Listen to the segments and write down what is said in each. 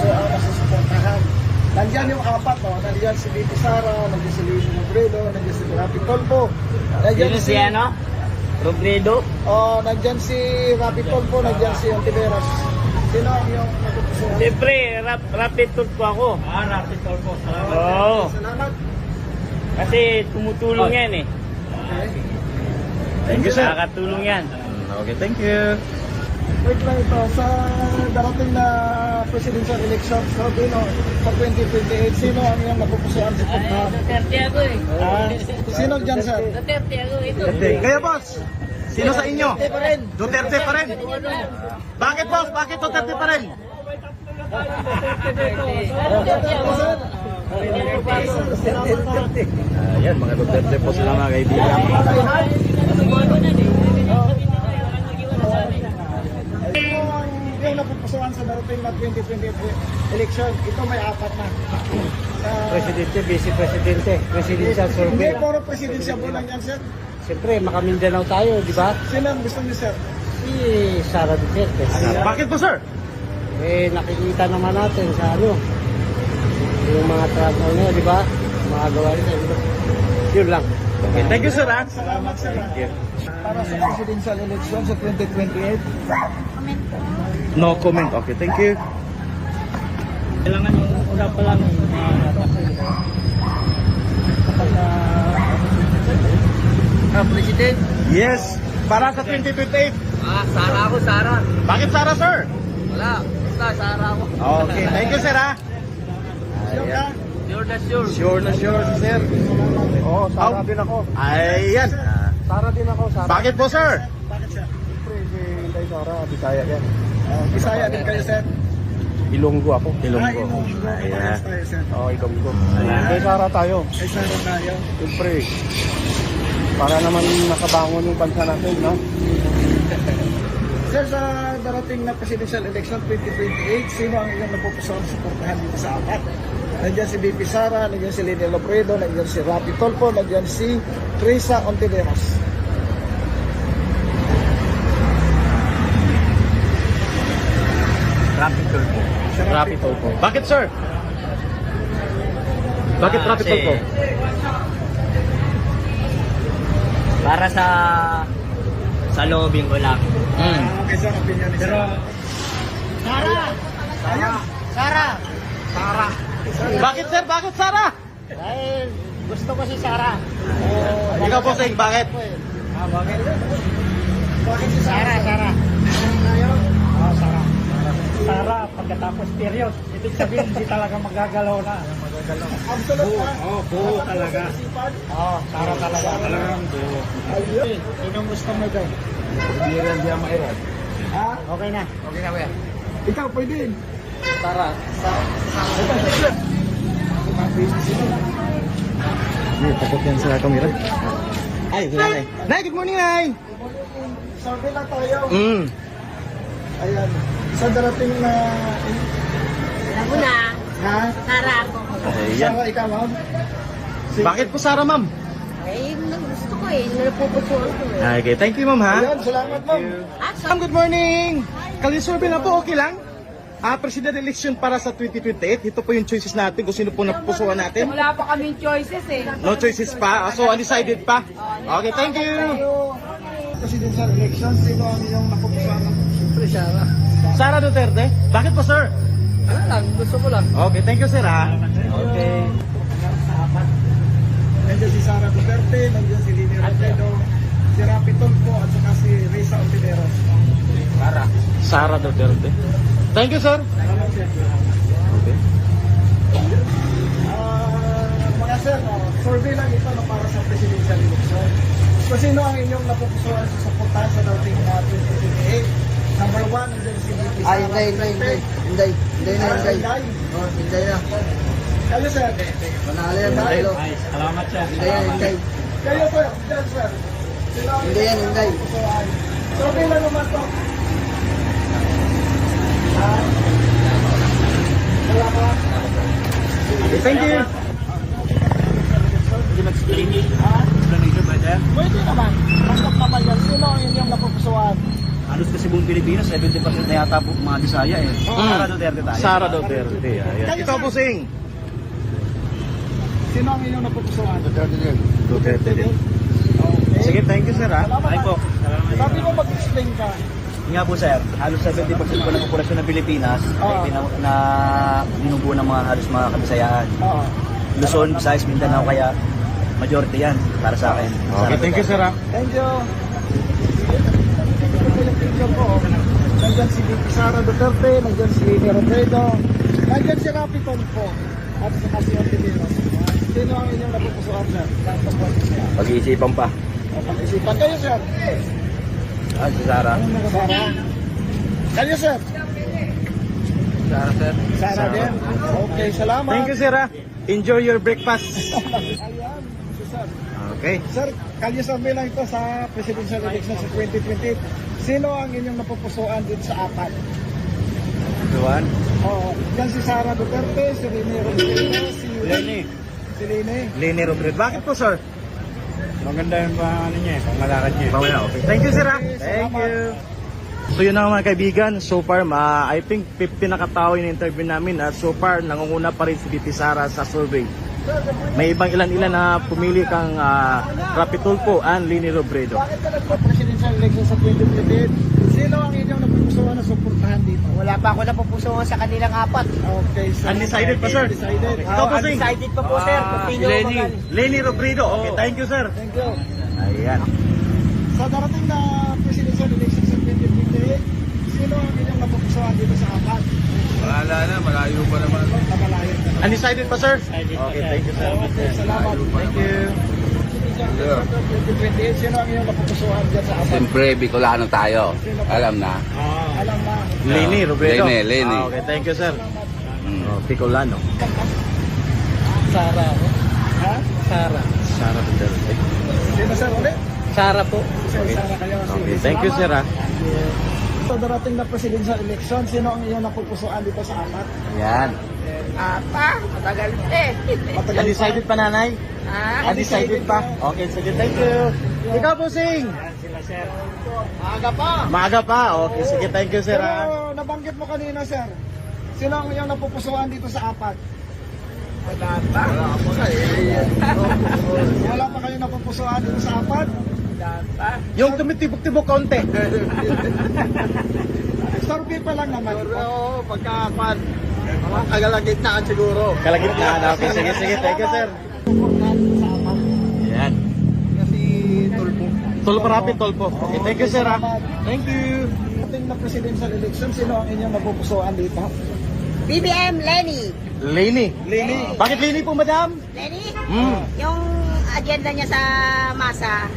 napupusuan na susuportahan. Nandiyan yung apat, no? Nandiyan si Bibi Sara, nandiyan si Lino Robredo, nandiyan si Rapi Tolpo. Sino si ano? Robredo? Nandiyan si Rapi Tolpo, nandiyan si Ontiveros. Sino ang yung napupusuan? Siyempre, rapid tour po ako. Rapid tour po. Salamat. Oo. Salamat. Kasi tumutulong yan eh. Okay. Thank you, sir. Nakakatulong yan. Okay, thank you. Wait lang ito, sa darating na presidential election, sa 2028, sino ang yung napupusuan sa punta? Duterte ako eh. Sino dyan, sir? Duterte ako ito. Kaya boss, sino sa inyo? Duterte pa rin. Duterte pa rin. Bakit boss? Bakit Duterte pa rin? Ayan, mga Duterte po sila mga kaibigan. Yung napupusuan sa darating na 2028 election, ito may apat na. Presidente, Vice Presidente, Presidential Hindi, Survey. puro presidensya po lang yan, sir. Siyempre, maka-Mindanao tayo, di ba? Sino ang gusto niyo, sir? Si Sara Duterte. Bakit po sir? Eh, nakikita naman natin sa ano, yung mga trabaho niya, di ba? Mga gawa niya, di ba? Yun lang. Okay, thank you sir ha. Salamat, sir. Para sa presidential election sa 2028, No comment. Okay, thank you. Kailangan yung una pa lang President? Yes, para sa 2028. Sara ako, Sara. Bakit Sara sir? Wala, basta Sara ako. Okay, thank you sir ha. sure ka? Sure na sure. Sure na sure si sir. Oo, Sara din ako. Ayan. Sara din ako, Sara. Bakit po sir? Bakit, sir? Siyempre, si Inday Sara, Bisaya yan. Bisaya din kayo, sir. Ilonggo ako. Ilonggo. Ayan. Ayan. Oo, Ilonggo. Ayan. Inday Sara tayo. Ay, saro tayo. Siyempre, para naman nakabangon yung bansa natin, no? Sir, sa darating na presidential election 2028, sino ang inyong napupusuan sa suportahan dito sa apat? Nandiyan si Bibi Sara, nandiyan si Lino Robredo, nandiyan si Rapi Tolpo, nandiyan si Teresa Ontiveros. Rapid tour po. Rapid tour po. Bakit sir? Bakit rapid tour po? Para sa lobbying ko lang. Okay, sir, opinion ni sir. Sara! Bakit sir? Bakit Sara? Dahil gusto ko si Sara. Ikaw po sir, bakit? Bakit si Sara? Sara. Oh, Sara. Sara, pagkatapos period, ibig sabihin hindi talaga magagalaw na. Absolute ka? buo talaga. Oo, Sara talaga. Talagang buo. Ayun. Sinong gusto mo dyan? Ha? Okay na. Okay na ba yan? Ikaw, pwede. Sara. Takot yan sa camera. Ay, Nay! Nay, good morning, Nay! Survey lang tayo. Ayan. Sa darating na... Ako na, Ha? Sara ako. Ayan. Sara, ikaw, ma'am? Bakit po Sara, ma'am? Eh, yun ang gusto ko eh. Napupusuan ko eh. Okay, thank you, ma'am, ha? Ayan, salamat, ma'am. Ma'am, good morning! Kalisurvey na po, okay lang? President election para sa 2028. Ito po yung choices natin kung sino po napupusuan natin. Wala pa kaming choices eh. No choices pa. So, undecided pa. Okay, thank you. Presidential election, sino ang iyong napupusuan? Siyempre, Sara. Sara Duterte. Bakit po, sir? Wala lang, gusto ko lang. Okay, thank you, sir, ha? Okay. Nandiyan si Sara Duterte, nandiyan si Lino Robredo, si Rapi Tolpo, at saka si Teresa Ontiveros. Sara Duterte. Thank you, sir. Okay. Mga sir, survey lang ito para sa presidential election. So, sino ang inyong napupusuan sa suportahan sa dating na 2028? Number 1, nandiyan si Bibi Sara. Inday Inday. Oh, Inday na. Kayo, sir. Manalo yan, manalo. Salamat siya. Inday. Kayo, sir. Diyan, sir. Sino ang Inday yan, Inday. napupusuan? Survey lang naman to. Wala ka? Okay, thank you. Hindi mag-explain. Explanation ba dyan? Pwede naman. Basta naman yan. Sino ang inyong napupusuan? Halos kasi buong Pilipinas, 70% na yata mga Bisaya eh. Sara Duterte tayo. Sara Duterte. Ayan. Ikaw, bossing. Sino ang inyong napupusuan? Duterte din. Okay. Sige, thank you, sir, ha? Salamat. Ay po. Sabi mo mag-explain ka. Nga po sir, halos 70% po ng populasyon ng Pilipinas Oo. ay na binubuo ng mga halos mga kabisayaan. Oo. Luzon, Visayas, Mindanao, kaya majority yan para sa akin. Okay, thank you, sir, ha? Thank you. Yung picture ko. Nandyan si VP Sara Duterte, nandyan si Leni Robredo, nandyan si Rapi Tulfo, at si Casio Tibinos. Sino ang inyong napupusuan, sir? Pag-iisipan pa. Pag-isipan kayo, sir. Si Sara. Sara. Kayo, sir. Sara sir. Sara din. Okay, salamat. Thank you, sir, ha? Enjoy your breakfast. Ayan, si sir. Okay. Sir, kalye survey lang ito sa presidential election sa 2028. Sino ang inyong napupusuan dito sa apat? Duwan. Oo. Yan si Sara Duterte, si Leni Robredo, si Lenny. Si Leni. Leni Robredo. Bakit po, sir? Maganda yung ano niya, pangalakad niya. Mamaya, okay. Thank you, sir, ha? Okay, Thank salamat. you. So yun na nga mga kaibigan, so far I think 50 na katao yung interview namin at so far nangunguna pa rin si VP Sara sa survey. May ibang ilan-ilan na pumili kang Rapi Tulfo and Leni Robredo. Bakit ka nagpa-presidential election sa 2028? Sino ang inyong napupusuan na suportahan dito? Wala pa ako napupusuan sa kanilang apat. Okay, sir. Undecided pa, sir? Undecided. Ikaw po, Sing? Undecided pa po, sir. Kung sino Lenny. magal. Leni Robredo. Okay, thank you, sir. Thank you. Ayan. Sa darating na presidential election sa 2028, sino ang inyong napupusuan dito sa apat? Wala na, malayo pa naman. Namalayan ka na. Undecided pa, sir? Okay, thank you, sir. Okay, salamat. Thank you. Presidential election sa 2028, sino ang inyong napupusuan dyan sa apat? Siyempre, Bicolano tayo. Alam na. Alam na. Leni Robredo. Leni. Okay, thank you, sir. Mm. Oh, Bicolano. Sara. Ha? Sara. Sara Duterte. Sino, sir, ulit? Sara po. Sara kayo. Okay, Sige, thank you, sir, salamat. ha? Sa darating na presidential election, sino ang inyong napupusuan dito sa apat? Yan. Apa? Matagal eh. Matagal pa. Undecided pa, nanay? Ha? Undecided pa? Okay, sige, thank you. Ikaw po, Sing. Maaga pa. Maaga pa. Okay, sige, thank you, sir, ha? Pero nabanggit mo kanina, sir. Sino ang inyong napupusuan dito sa apat? Wala pa. Wala pa kayo napupusuan dito sa apat? Yung tumitibok-tibok konti. Survey pa lang naman. Oo, pagkapan. Mga kagalagitnaan siguro. Kalagitnaan. Okay, sige, sige, thank you, sir. Sa apat. Yan. Kasi tulpo. Tulpo, Rapi Tulfo. Okay, thank you, sir, ha? Thank you. Ating na presidential election, sino ang inyong napupusuan dito? BBM Lenny. Leni. Leni. Bakit Leni po, madam? Lenny? Hmm. Yung agenda niya sa masa,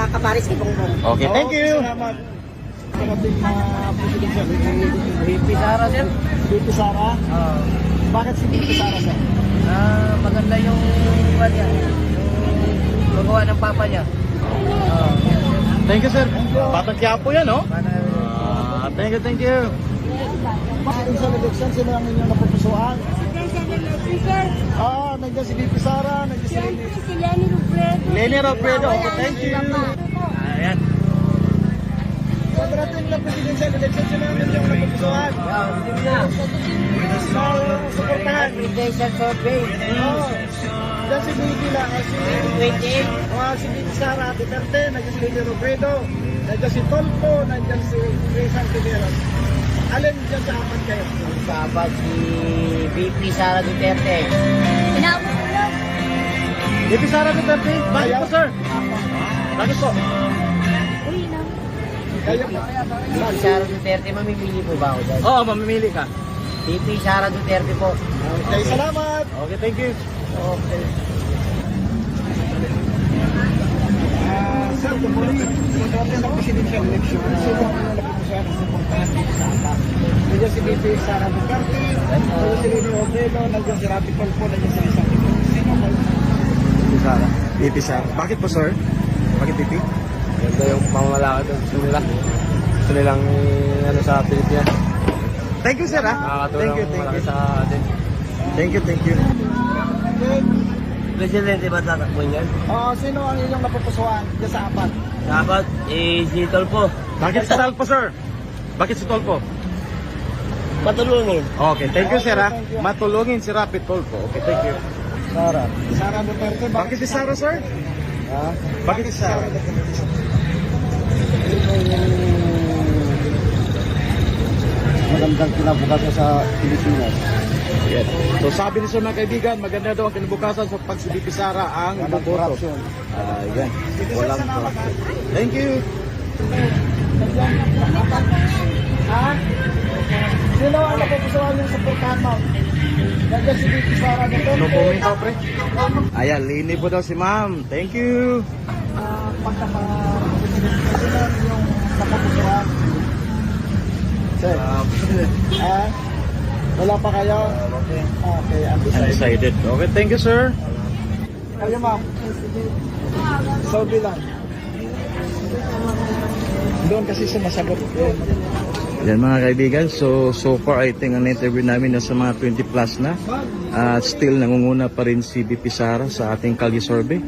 kaparis kay Bongbong. Okay, thank you. Salamat. Sa ating presidential election. VP Sara, sir. VP Sara. Bakit si VP Sara, sir? Maganda yung kanya. Yung magawa ng papa niya. Thank you, sir. Batang Quiapo yan, no? Thank you, thank you. Presidential election, sino ang inyong napupusuan? Sir, Nandiyan si VP Sara, nandiyan si Leni. si Lenny Robredo. Leni Robredo. Okay, thank you. Ayan. Sa darating na presidential election, sino ang inyong napupusuan? Suportahan. Presidential survey. Nandiyan si VP lang, si VP Sara Duterte, nandiyan si Leni Robredo, nandiyan si Tulfo, nandiyan si Risa Tibinos. Alin dyan sa apat kayo? Sabat si VP Sara Duterte. Inaabot ko lang. VP Sara Duterte. Bakit po, sir? Bakit po? Uy, na. Kayo po. VP Sara Duterte, mamimili po ba ako dyan? Oo, mamimili ka. VP Sara Duterte po. Okay, salamat. Okay, thank you. Okay. Sir, kumuli, sa darating na presidential election, sino ang inyong napupusuan na suportahan dito sa apat? Nandiyan si VP Sara Duterte, nandiyan si Leni Robredo, nandiyan si Rapi Tulfo, nandiyan si Risa Tibinos. Sino ba? VP Sara. VP Sara. Bakit po, sir? Bakit VP? Ganda yung pamamalakad ng gusto nila. Gusto nilang ano sa Pilipinas. Thank you, sir, ha? Thank you, thank you. sa atin. Thank you, thank you. Presidente ba tatakbo niyan? Sino ang inyong napupusuan dyan sa apat? Dapat, si Tulfo. Bakit sa Talpo, sir? Bakit si Tolpo? Patulungin. Okay, thank you sir ha. Matulungin si Rapi Tolpo. Okay, thank you. Sara. Sara Duterte. Bakit si Sara sir? Ha? Bakit si Sara? Magandang kinabukasan sa Pilipinas. Yes. So sabi ni sir mga kaibigan, maganda daw ang kinabukasan sa pag si VP Sara ang Walang boboto. korupsyon. Yan. Walang corruption. Thank you. Ha? Sino ang napupusuan yung supportahan mo? Nandiyan si VP Sara Duterte. No comment po, pre. Ayan, lini po daw si ma'am. Thank you. Pagkaka-president yung napupusuan. Sir. Wala pa kayo? Okay, Undecided. Okay, thank you, sir. Kayo ma'am? Saudi lang. Doon kasi sumasagot. Yan mga kaibigan, so far I think ang interview namin nasa mga 20 plus na. Still nangunguna pa rin si VP Sara sa ating Kalye survey.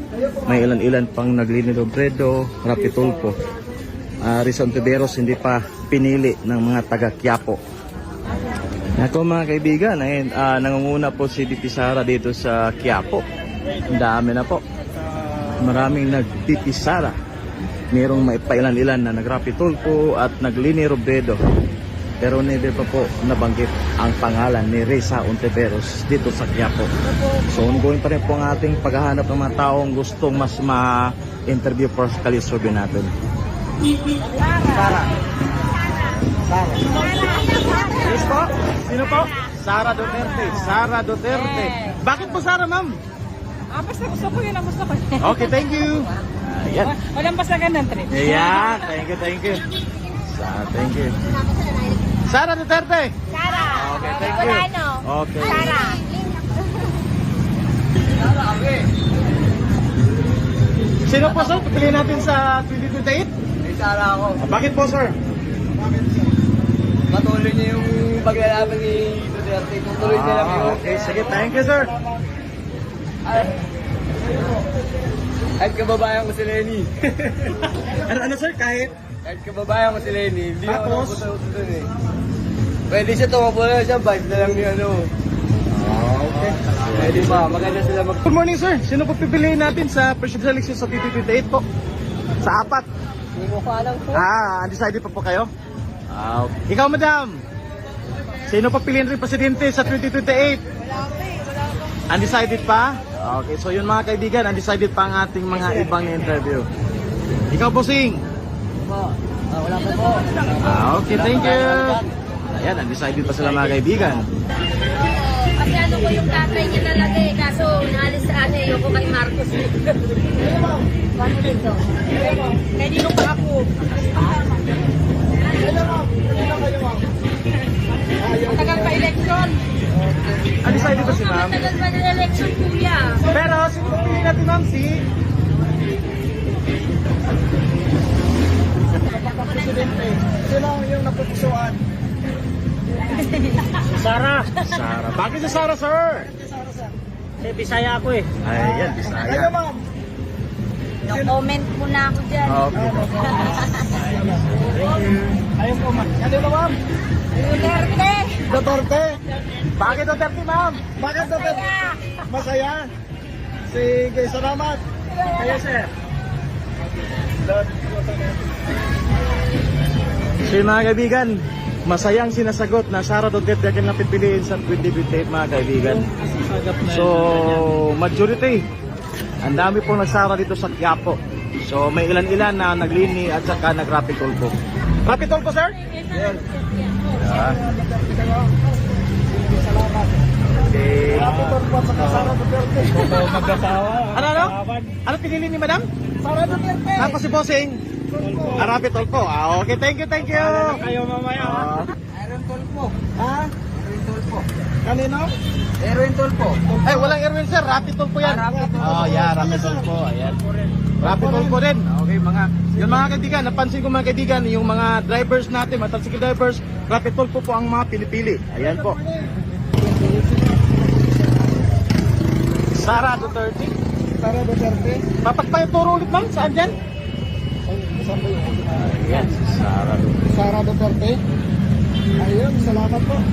May ilan-ilan pang naglini Robredo, Rapi Tulfo. Rizal Ontiveros hindi pa pinili ng mga taga Quiapo. Ako mga kaibigan, ayun, nangunguna po si VP Sara dito sa Quiapo. Ang dami na po. Maraming nag-VP Sara. Merong may pailan-ilan na nag-Rapi Tulfo at naglini Robredo. Pero never pa po nabanggit ang pangalan ni Rizal Ontiveros dito sa Quiapo. So ongoing pa rin po ang ating paghahanap ng mga taong gustong mas ma-interview for sa Kalye survey natin. Sara. Sara. Yes po? Sino po? Sara Duterte. Sara Duterte. Bakit po Sara, ma'am? Basta gusto ko yun ang gusto ko. Okay, thank you. Ayan. Walang basagan ng trip. Ayan. Thank you. Thank you. Sara Duterte. Sara. Okay, thank you. Bolano. Okay. Sara. Sino po sir? Pipiliin natin sa 2028? May Sara ako. Bakit po sir? Patuloy niya yung paglalaban ni Duterte. Tutuloy niya lang yun. Okay, sige. Thank you sir. Kahit kababayan ko si Lenny. Ano sir? Kahit? Kahit kababayan ko si Lenny. Hindi ako Tapos? napupunta doon eh. Pwede siya tumakbo na siya. Vibe na lang ni ano. Okay. Pwede ba? Maganda sila mag... Good morning sir. Sino po pipiliin natin sa presidential election sa 2028 po? Sa apat? Hindi mo ko alam po. Undecided pa po kayo? Okay. Ikaw madam? Sino pa piliin rin presidente sa 2028? Undecided pa? Okay, so yun mga kaibigan, undecided pa ang ating mga ibang interview. Ikaw bossing? Wala pa po. Okay, thank you. Ayan, undecided pa sila mga kaibigan. Kasi ano ko yung tatay niya nalagay, kaso naalis sa ano, yung ko kay Marcos. Paano dito? Kanino pa ako? Tagal pa election. Undecided pa si ma'am. Matagal pa ng election, kuya. Pero sino pa piliin natin ma'am? Si? Presidente. Sino yung napupusuan? Sara. Sara. Bakit si Sara sir? Bisaya ako eh. Ayan, Kayo Bisaya. ma'am? No-comment muna ako dyan. Okay. Ayun po ma'am. Ano ba ma'am? Duterte! Duterte. Bakit Duterte ma'am? Bakit Duterte? Masaya. Sige, salamat. Kayo sir. So yun, mga kaibigan, masayang sinasagot na Sara Duterte ang napipiliin sa 2028 mga kaibigan. So, majority. Ang dami pong nagsara dito sa Quiapo. So, may ilan-ilan na naglini at saka nag-Rapi Tulfo. Rapi Tulfo, sir? Yes. Yeah. Salamat. Okay. Happy birthday sa Sara Duterte. Ano? Ano pinili ni madam? Sara Duterte. Tapos si Bossing? Rapi Tulfo. Okay, thank you. Kayo mamaya. Aaron Tulfo. Ha? Aaron Tulfo. Kanino? Erwin Tulfo. Ay, walang Erwin sir. Rapi Tulfo yan. Oh, yeah, Rapi Tulfo. Ayan. Rapi Tulfo din. Okay, mga kaibigan, napansin ko mga kaibigan, yung mga drivers natin, mga tricycle drivers, Rapi Tulfo po ang mga pinipili. Ayan po. Sara Duterte. Sara Duterte. Papagpayaturo ulit ma'am, saan dyan? Sa Saan ba yung Ayan, si Sara Duterte. Sara Duterte? Ayun, salamat po. Okay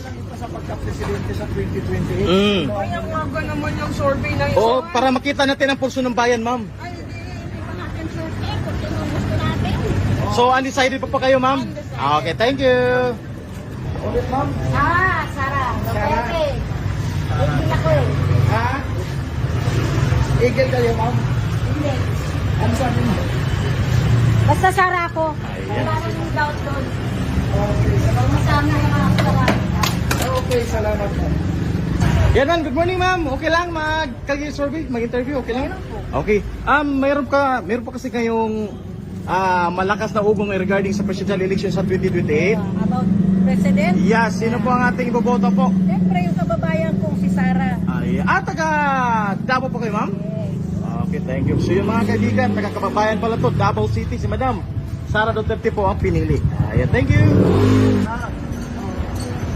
lang ito sa pagka-presidente sa 2028. Kaya umaga naman yung survey na yun. Oo, para makita natin ang pulso ng bayan, ma'am. Ay, hindi pa natin survey kung sino ang gusto natin. So, undecided pa kayo, ma'am? Ah, okay, thank you. Ulit, ma'am. Sara. Duterte. Hindi ako eh. Ha? Eagle kayo, ma'am? Hindi. Ano sabi mo? Basta Sara ako. Ayan. Wala nang doubt doon. Okay, salamat. Masama yung mga Sara. Okay, salamat po. Yan ma'am, good morning ma'am. Okay lang mag-survey, mag-interview, okay lang? Okay. Mayroon pa kasi kayong malakas na ugong regarding sa presidential election sa 2028. About President, Yes, sino po ang ating iboboto po? siyempre yung kababayan kong si Sara. Taga Davao po kayo ma'am? Okay, thank you. So yung mga kaibigan, taga-kababayan pala to, Davao City, si Madam Sara Duterte po ang pinili. Ayan, thank you.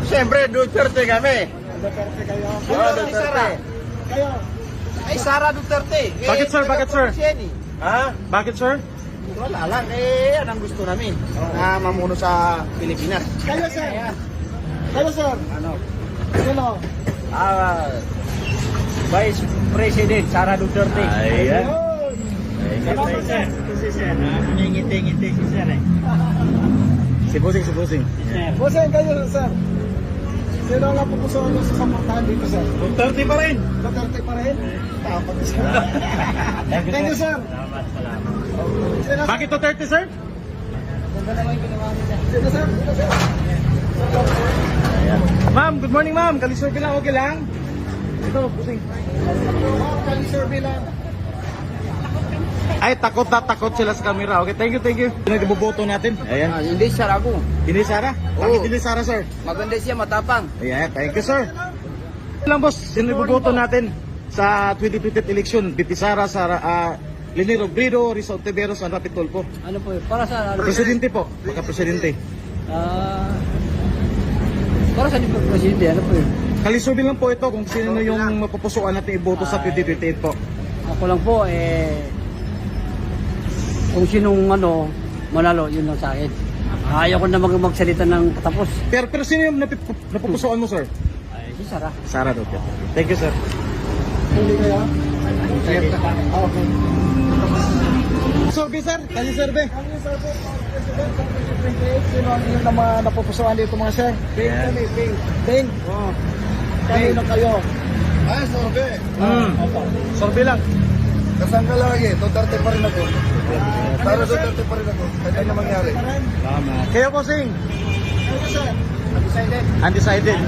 Siyempre, Duterte kami. Duterte kayo. Duterte. Kayo. Ay, Sara Duterte. Bakit, sir? Bakit, sir? Ha? Bakit sir? Wala lang. Yan ang gusto namin. Na mamuno sa Pilipinas. Kayo, sir. Kayo, sir. Ano? Sino? Vice President Sara Duterte. Ayan. Salamat, sir. Ngiti-ngiti si Sir eh. Si Busing. Bossing, kayo, sir. Sino ang napupusuan mo sa samantahan dito, sir? Duterte pa rin. Duterte pa rin? Tapat, sir. Thank you, sir. Sino, Bakit Duterte, sir? Sino, sir? Sino, sir? Ma'am, good morning ma'am. Kalisurvey lang, okay lang? Ito, Busing. Kali survey lang. Ay, takot na takot sila sa camera. Okay, thank you. Sino iboboto natin? Ayan. Hindi, Sir, ako. Hindi Sara? Bakit hindi Sara, sir? Maganda siya, matapang. Ayan, thank you, sir. Lang, boss. Sino iboboto natin sa 2028 election? BP Sara, Leni Robredo, Risa Ontiveros, and Rapi Tulfo. Ano po yun? Para sa ano? Presidente po. Maka-presidente. Para sa presidente, ano po yun? Kalisurvey lang po ito kung sino yung mapupusuan natin iboto sa 2028 po. Ako lang po, kung sinong manalo, yun lang sa akin. Ayaw ko na magsalita ng katapos. Pero sino yung napupusuan mo, sir? Si Sara. Sara Duterte. Thank you, sir. Hindi kayo? Okay. Survey, sir. Kali survey. Kami, sir, po, President sa 2028, sino ang inyong napupusuan dito, mga sir? Bing kami, Bing. Bing? Oo. Kanino kayo? Ay, sorbe. Survey lang. Kasang ka lagi, Duterte pa rin ako. Para Duterte pa rin ako. Kahit ano mangyari. Kayo po, Sing. Kayo, sir? Undecided.